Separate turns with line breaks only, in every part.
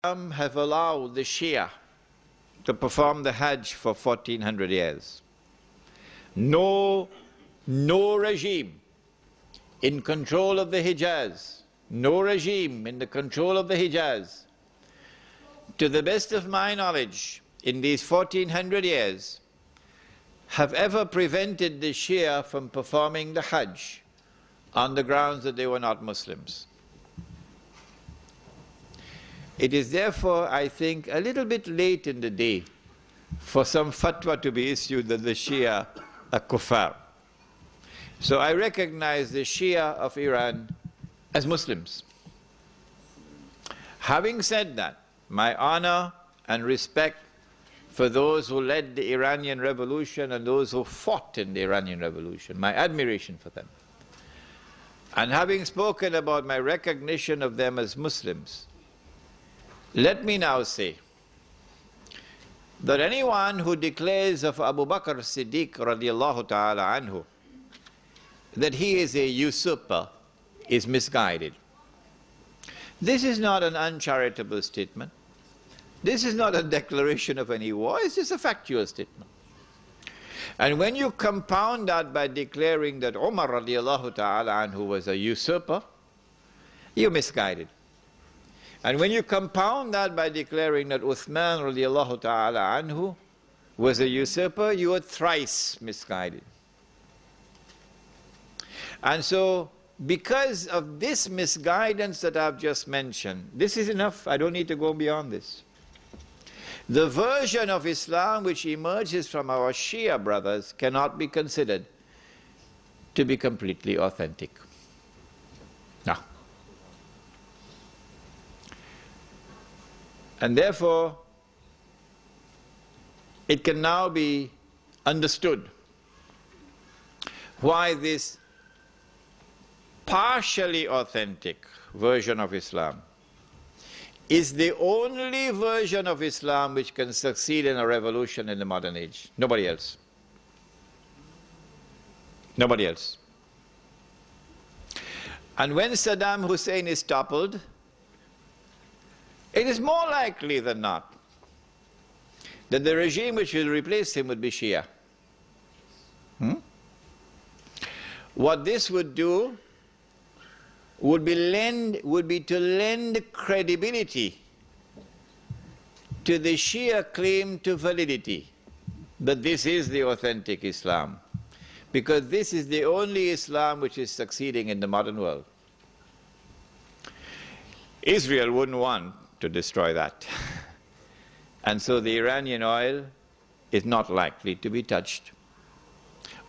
have allowed the Shia to perform the Hajj for 1400 years. No regime in control of the Hijaz, no regime in the control of the Hijaz, to the best of my knowledge, in these 1400 years, have ever prevented the Shia from performing the Hajj on the grounds that they were not Muslims. It is therefore, I think, a little bit late in the day for some fatwa to be issued that the Shia are kuffar. So I recognize the Shia of Iran as Muslims. Having said that, my honor and respect for those who led the Iranian Revolution and those who fought in the Iranian Revolution, my admiration for them. And having spoken about my recognition of them as Muslims, let me now say that anyone who declares of Abu Bakr Siddiq radiallahu ta'ala anhu that he is a usurper is misguided. This is not an uncharitable statement. This is not a declaration of any war, it's just a factual statement. And when you compound that by declaring that Umar radiallahu ta'ala anhu was a usurper, you're misguided. And when you compound that by declaring that Uthman radiallahu ta'ala anhu was a usurper, you are thrice misguided. And so, because of this misguidance that I've just mentioned, this is enough, I don't need to go beyond this. The version of Islam which emerges from our Shia brothers cannot be considered to be completely authentic. Now, and therefore, it can now be understood why this partially authentic version of Islam is the only version of Islam which can succeed in a revolution in the modern age. Nobody else. Nobody else. And when Saddam Hussein is toppled, it is more likely than not that the regime which will replace him would be Shia. What this would do would be to lend credibility to the Shia claim to validity, that this is the authentic Islam, because this is the only Islam which is succeeding in the modern world. Israel wouldn't want to destroy that. And so the Iranian oil is not likely to be touched.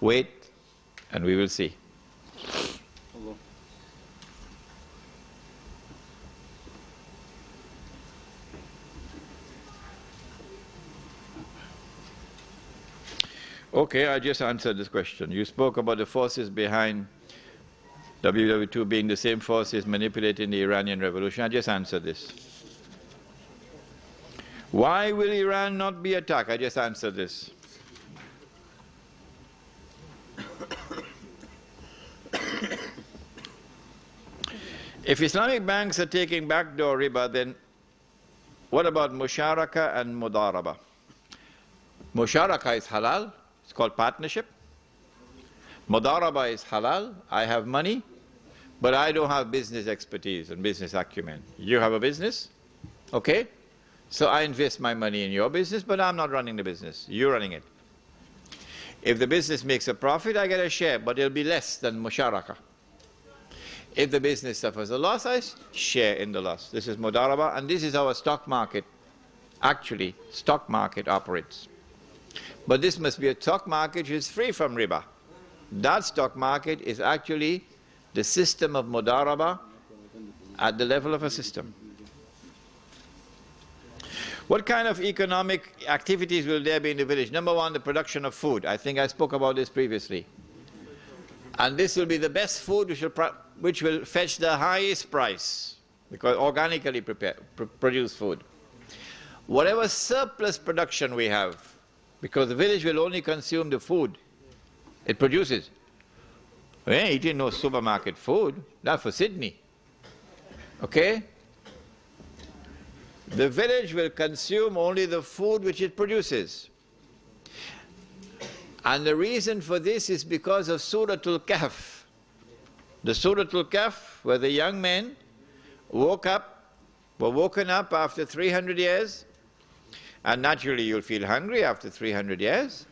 Wait, and we will see. Okay, I just answered this question. You spoke about the forces behind WW2 being the same forces manipulating the Iranian Revolution. I just answered this. Why will Iran not be attacked? I just answered this. If Islamic banks are taking backdoor riba, then what about musharaka and mudaraba? Musharaka is halal, it's called partnership. Mudaraba is halal, I have money, but I don't have business expertise and business acumen. You have a business, okay? So I invest my money in your business, but I'm not running the business. You're running it. If the business makes a profit, I get a share, but it'll be less than musharaka. If the business suffers a loss, I share in the loss. This is mudaraba, and this is how a stock market, actually, stock market operates. But this must be a stock market which is free from riba. That stock market is actually the system of mudaraba at the level of a system. What kind of economic activities will there be in the village? Number one, the production of food. I think I spoke about this previously. And this will be the best food which will fetch the highest price, because organically produced food. Whatever surplus production we have, because the village will only consume the food it produces. We ain't eating no supermarket food, not for Sydney. Okay? The village will consume only the food which it produces. And the reason for this is because of Suratul Kahf. The Suratul Kahf, where the young men were woken up after 300 years, and naturally you'll feel hungry after 300 years.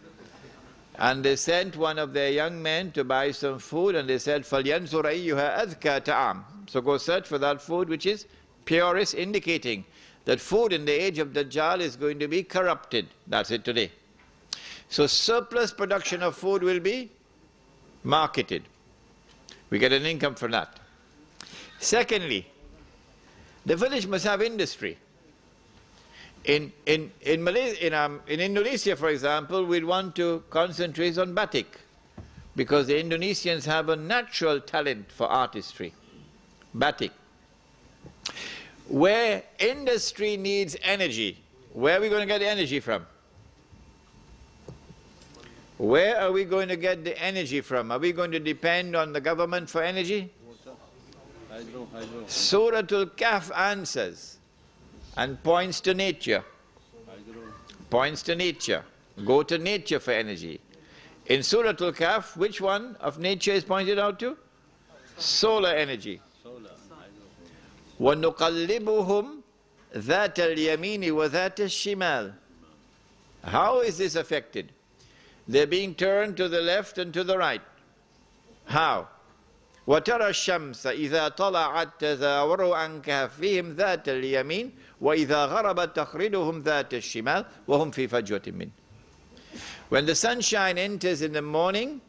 And they sent one of their young men to buy some food, and they said, فَلْيَنْزُرْ أَيُّهَا أَذْكَى تَعَامٍ. So go search for that food which is purest, indicating that food in the age of Dajjal is going to be corrupted. That's it today. So surplus production of food will be marketed. We get an income from that. Secondly, the village must have industry. In Indonesia, for example, we'd want to concentrate on batik, because the Indonesians have a natural talent for artistry. Batik. Where industry needs energy, where are we going to get the energy from? Where are we going to get the energy from? Are we going to depend on the government for energy?
Hydro.
Suratul Kahf answers and points to nature. Points to nature. Go to nature for energy. In Suratul Kahf, which one of nature is pointed out to? Solar energy. وَنُقَلِّبُهُمْ ذَاتَ الْيَمِينِ وَذَاتَ الشِّمَالِ. How is this affected? They're being turned to the left and to the right. How? وَتَرَى الشَّمْسَ إِذَا طَلَعَتْ تَزَاوَرُ عَنْ كَهْفِهِمْ ذَاتَ الْيَمِينِ وَإِذَا غَرَبَتْ تَخْرِدُهُمْ ذَاتَ الشِّمَالِ وَهُمْ فِي فَجْوَةٍ مِّنْهُ. When the sunshine enters in the morning,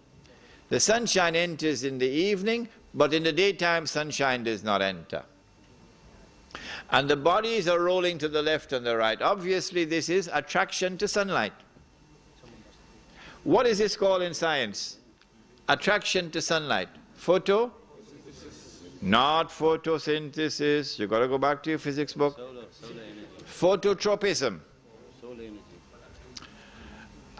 the sunshine enters in the evening, but in the daytime sunshine does not enter. And the bodies are rolling to the left and the right. Obviously this is attraction to sunlight. What is this called in science? Attraction to sunlight. Photo? Not photosynthesis. You've got to go back to your physics book. Phototropism.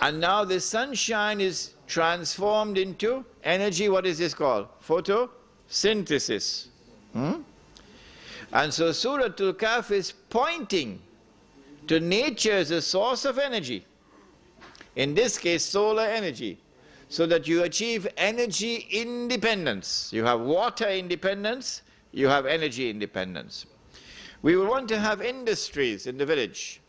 And now the sunshine is transformed into energy. What is this called? Photosynthesis. And so Suratul Kahf is pointing to nature as a source of energy. In this case, solar energy. So that you achieve energy independence. You have water independence, you have energy independence. We will want to have industries in the village,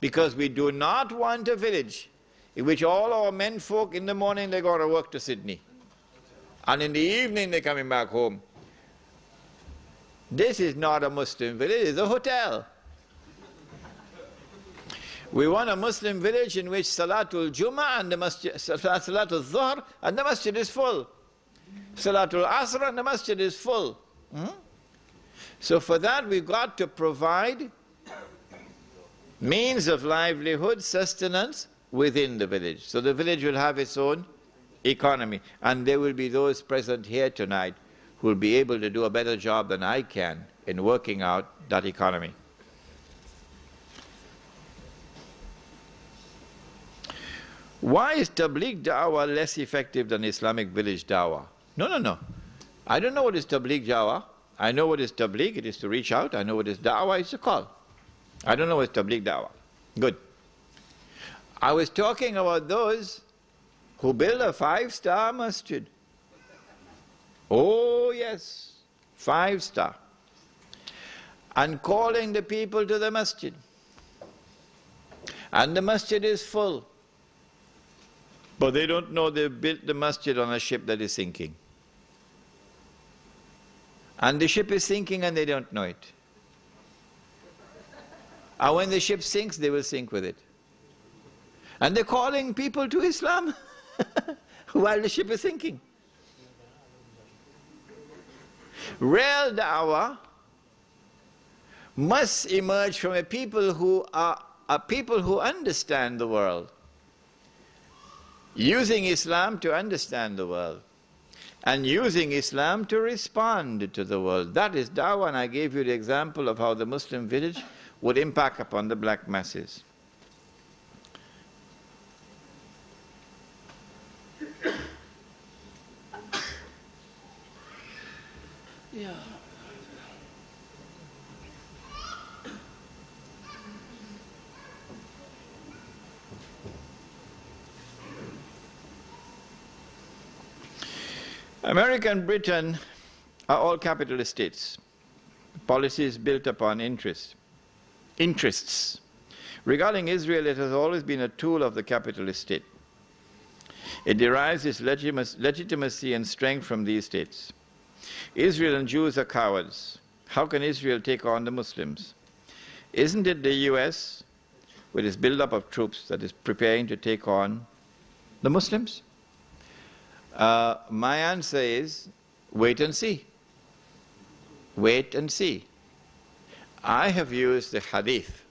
because we do not want a village in which all our men folk in the morning they go to work to Sydney, and in the evening they're coming back home. This is not a Muslim village, it's a hotel. We want a Muslim village in which Salatul Jummah and the Masjid, Salatul Dhuhr and the Masjid is full. Salatul Asr and the Masjid is full. So for that we've got to provide means of livelihood, sustenance within the village. So the village will have its own economy. And there will be those present here tonight who will be able to do a better job than I can in working out that economy. Why is Tabligh Dawah less effective than Islamic village Dawah? No. I don't know what is Tabligh Dawah. I know what is Tabligh, it is to reach out. I know what is Dawah, it's a call. I don't know what is Tabligh Dawah. Good. I was talking about those who build a 5-star masjid. Oh yes, 5-star. And calling the people to the masjid. And the masjid is full. But they don't know they built the masjid on a ship that is sinking. And the ship is sinking and they don't know it. And when the ship sinks, they will sink with it. And they're calling people to Islam while the ship is sinking. Real da'wah must emerge from a people who are people who understand the world. Using Islam to understand the world, and using Islam to respond to the world. That is dawah, and I gave you the example of how the Muslim village would impact upon the black masses. America and Britain are all capitalist states. Policies built upon interests. Regarding Israel, it has always been a tool of the capitalist state. It derives its legitimacy and strength from these states. Israel and Jews are cowards. How can Israel take on the Muslims? Isn't it the US, with its buildup of troops, that is preparing to take on the Muslims? My answer is, wait and see. Wait and see. I have used the hadith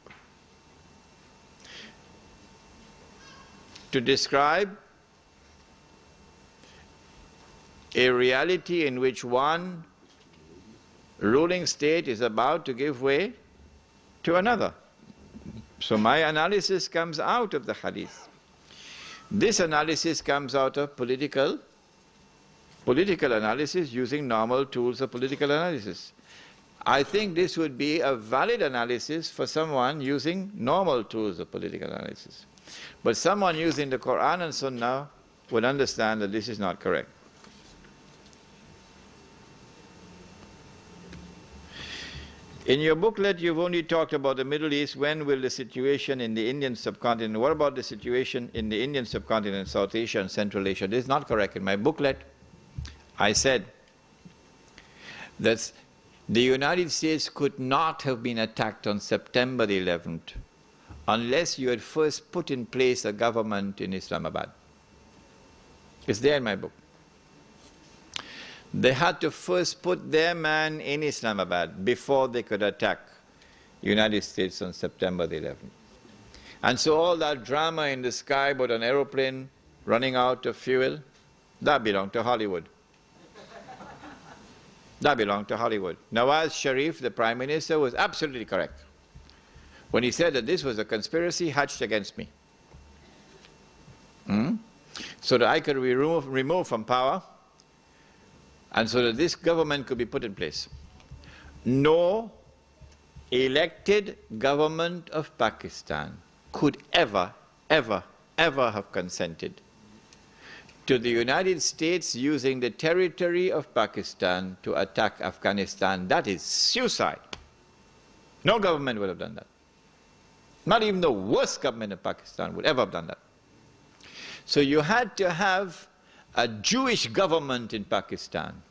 to describe a reality in which one ruling state is about to give way to another. So my analysis comes out of the hadith. This analysis comes out of political analysis using normal tools of political analysis. I think this would be a valid analysis for someone using normal tools of political analysis. But someone using the Quran and Sunnah would understand that this is not correct. In your booklet, you've only talked about the Middle East. When will the situation in the Indian subcontinent? What about the situation in the Indian subcontinent, South Asia and Central Asia? This is not correct. In my booklet, I said that the United States could not have been attacked on September the 11th unless you had first put in place a government in Islamabad. It's there in my book. They had to first put their man in Islamabad before they could attack the United States on September the 11th. And so all that drama in the sky about an aeroplane running out of fuel, that belonged to Hollywood. That belonged to Hollywood. Nawaz Sharif, the Prime Minister, was absolutely correct when he said that this was a conspiracy hatched against me. So that I could be removed from power, and so that this government could be put in place. No elected government of Pakistan could ever have consented to the United States using the territory of Pakistan to attack Afghanistan. That is suicide. No government would have done that. Not even the worst government of Pakistan would ever have done that. So you had to have a Jewish government in Pakistan,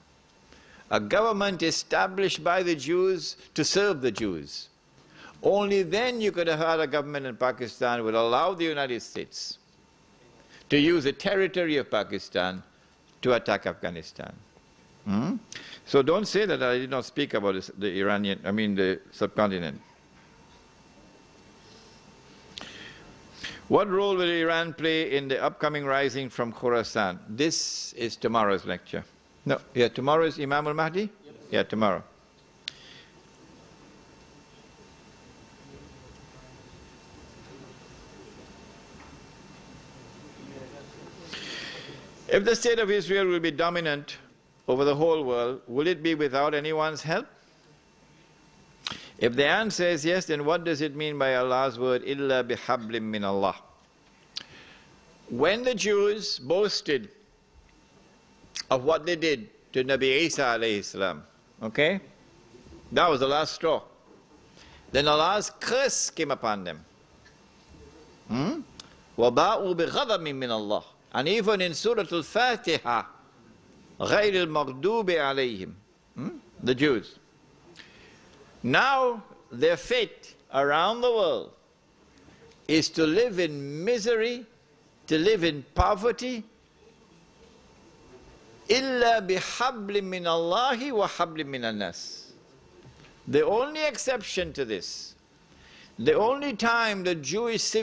a government established by the Jews to serve the Jews. Only then you could have had a government in Pakistan that would allow the United States to use the territory of Pakistan to attack Afghanistan. So don't say that I did not speak about the subcontinent. What role will Iran play in the upcoming rising from Khorasan? This is tomorrow's lecture. No, yeah, tomorrow is Imam al-Mahdi? Yes. Yeah, tomorrow. If the state of Israel will be dominant over the whole world, will it be without anyone's help? If the answer is yes, then what does it mean by Allah's word, illa bihablim min Allah? When the Jews boasted of what they did to Nabi Isa alayhi salam, okay? That was the last straw. Then Allah's curse came upon them. وَبَاءُوا بِغَضَبٍ مِّنَ اللَّهِ. And even in Surah Al-Fatiha, غَيْرِ الْمَغْضُوبِ عَلَيْهِمْ, the Jews. Now their fate around the world is to live in misery, to live in poverty, إِلَّا بِحَبْلٍ مِّنَ اللَّهِ وَحَبْلٍ مِّنَ النَّاسِ. The only exception to this, the only time the Jewish